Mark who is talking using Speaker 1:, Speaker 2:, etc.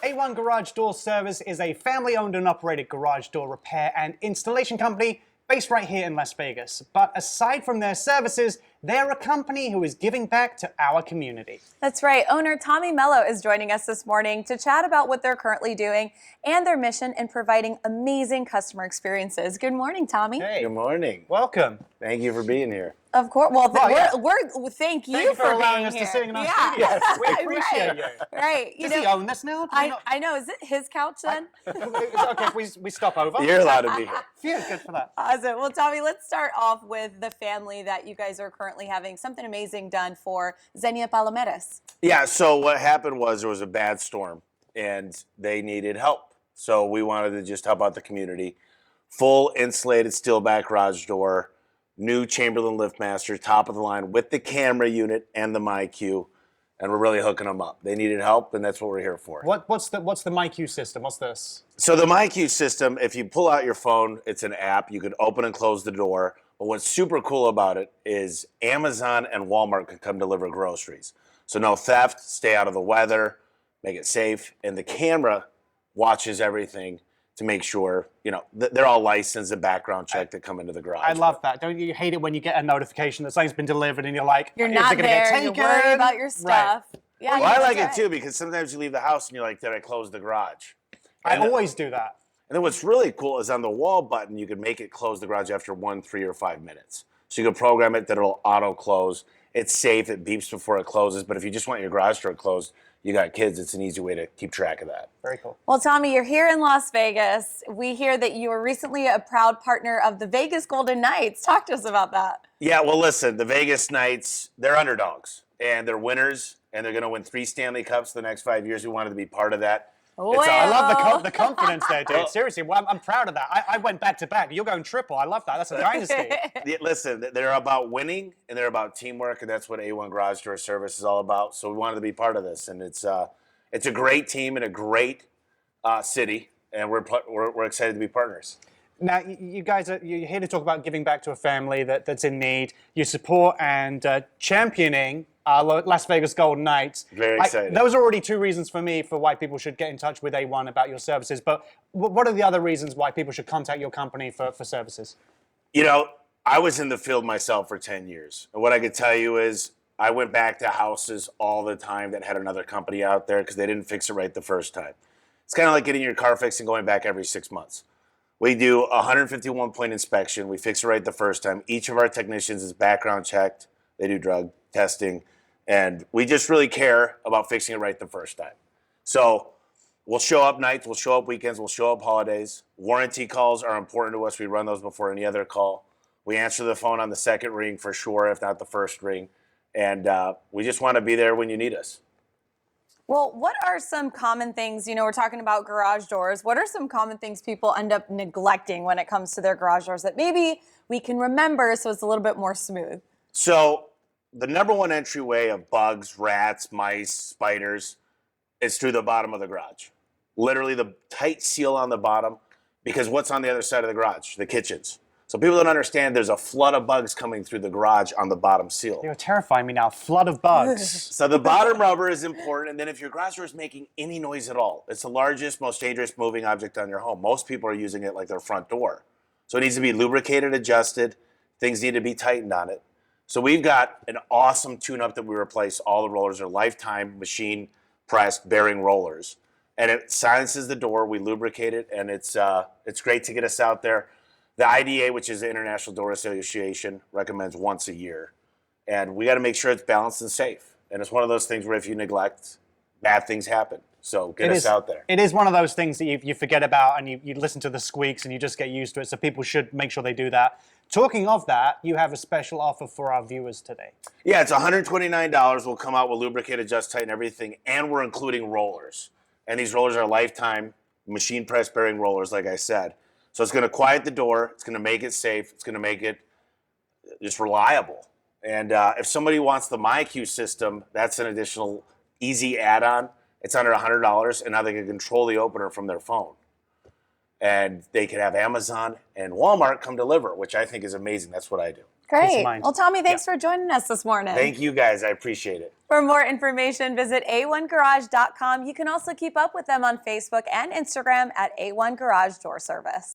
Speaker 1: A1 Garage Door Service is a family-owned and operated garage door repair and installation company based right here in Las Vegas. But aside from their services, they're a company who is giving back to our community.
Speaker 2: That's right. Owner Tommy Mello is joining us this morning to chat about what they're currently doing and their mission in providing amazing customer experiences. Good morning, Tommy.
Speaker 1: Hey.
Speaker 3: Good morning.
Speaker 1: Welcome.
Speaker 3: Thank you for being here.
Speaker 2: Of course. Well,
Speaker 1: Thank
Speaker 2: thank you
Speaker 1: you for allowing
Speaker 2: being
Speaker 1: us
Speaker 2: here.
Speaker 1: to sit in our studio. We appreciate you.
Speaker 2: Right.
Speaker 1: Does he own this now?
Speaker 2: I know. Is it his couch then?
Speaker 1: Is it okay if we stop over?
Speaker 3: You're allowed to be here.
Speaker 1: Yeah, good for that.
Speaker 2: Awesome. Well, Tommy, let's start off with the family that you guys are currently having something amazing done for Xenia Palomeres.
Speaker 3: Yeah, so what happened was there was a bad storm, and they needed help. So we wanted to just help out the community. Full insulated steel back garage door, new Chamberlain LiftMaster, top of the line with the camera unit and the MyQ, and we're really hooking them up. They needed help, and that's what we're here for.
Speaker 1: What's the MyQ system? What's this?
Speaker 3: So the MyQ system, if you pull out your phone, it's an app. You can open and close the door. But what's super cool about it is Amazon and Walmart can come deliver groceries. So no theft, stay out of the weather, make it safe, and the camera watches everything to make sure, you know, they're all licensed and background checked that come into the garage.
Speaker 1: I love that. Don't you hate it when you get a notification that something's been delivered and you're like,
Speaker 2: You're
Speaker 1: is
Speaker 2: not
Speaker 1: it gonna get
Speaker 2: there. You're
Speaker 1: taken?
Speaker 2: worried about your stuff.
Speaker 1: Right.
Speaker 2: Yeah,
Speaker 3: Well, I like
Speaker 2: that's
Speaker 3: it too
Speaker 2: right.
Speaker 3: because sometimes you leave the house and you're like, did I close the garage?
Speaker 1: I
Speaker 3: And-
Speaker 1: always do that.
Speaker 3: And then what's really cool is on the wall button, you can make it close the garage after 1, 3, or 5 minutes. So you can program it that it'll auto close. It's safe. It beeps before it closes. But if you just want your garage door closed, you got kids, it's an easy way to keep track of that.
Speaker 1: Very cool.
Speaker 2: Well, Tommy, you're here in Las Vegas. We hear that you were recently a proud partner of the Vegas Golden Knights. Talk to us about that.
Speaker 3: Yeah, well, listen, the Vegas Knights, they're underdogs. And they're winners. And they're going to win 3 Stanley Cups the next 5 years. We wanted to be part of that.
Speaker 2: Well,
Speaker 1: I love the confidence there, dude. Seriously, well, I'm proud of that. I went back to back. You're going triple. I love that. That's a dynasty.
Speaker 3: Yeah, listen, they're about winning and they're about teamwork, and that's what A1 Garage Door Service is all about. So we wanted to be part of this, and it's a great team and a great city, and we're excited to be partners.
Speaker 1: Now, you guys you're here to talk about giving back to a family that's in need. You support and championing Las Vegas Golden Knights.
Speaker 3: Very excited.
Speaker 1: Those are already 2 reasons for me for why people should get in touch with A1 about your services. But what are the other reasons why people should contact your company for services?
Speaker 3: You know, I was in the field myself for 10 years. And what I could tell you is I went back to houses all the time that had another company out there because they didn't fix it right the first time. It's kind of like getting your car fixed and going back every 6 months. We do a 151-point inspection. We fix it right the first time. Each of our technicians is background checked. They do drug testing. And we just really care about fixing it right the first time. So we'll show up nights, we'll show up weekends, we'll show up holidays. Warranty calls are important to us. We run those before any other call. We answer the phone on the second ring for sure, if not the first ring. And we just want to be there when you need us.
Speaker 2: Well, what are some common things, we're talking about garage doors. What are some common things people end up neglecting when it comes to their garage doors that maybe we can remember so it's a little bit more smooth?
Speaker 3: So the number one entryway of bugs, rats, mice, spiders is through the bottom of the garage. Literally the tight seal on the bottom, because what's on the other side of the garage? The kitchens. So people don't understand there's a flood of bugs coming through the garage on the bottom seal.
Speaker 1: You're terrifying me now. Flood of bugs.
Speaker 3: So the bottom rubber is important, and then if your garage door is making any noise at all, it's the largest, most dangerous moving object on your home. Most people are using it like their front door. So it needs to be lubricated, adjusted. Things need to be tightened on it. So we've got an awesome tune-up that we replace all the rollers. They're lifetime machine-pressed bearing rollers. And it silences the door. We lubricate it, and it's great to get us out there. The IDA, which is the International Door Association, recommends once a year. And we got to make sure it's balanced and safe. And it's one of those things where if you neglect, bad things happen. So get us out there.
Speaker 1: It is one of those things that you forget about and you listen to the squeaks and you just get used to it. So people should make sure they do that. Talking of that, you have a special offer for our viewers today.
Speaker 3: Yeah, it's $129. We'll come out with lubricate, adjust, tighten everything. And we're including rollers. And these rollers are lifetime machine press bearing rollers, like I said. So it's going to quiet the door. It's going to make it safe. It's going to make it just reliable. And if somebody wants the MyQ system, that's an additional easy add-on. It's under $100, and now they can control the opener from their phone. And they can have Amazon and Walmart come deliver, which I think is amazing. That's what I do.
Speaker 2: Great.
Speaker 1: mind.
Speaker 2: Well, Tommy, thanks for joining us this morning.
Speaker 3: Thank you guys. I appreciate it.
Speaker 2: For more information, visit a1garage.com. You can also keep up with them on Facebook and Instagram at A1 Garage Door Service.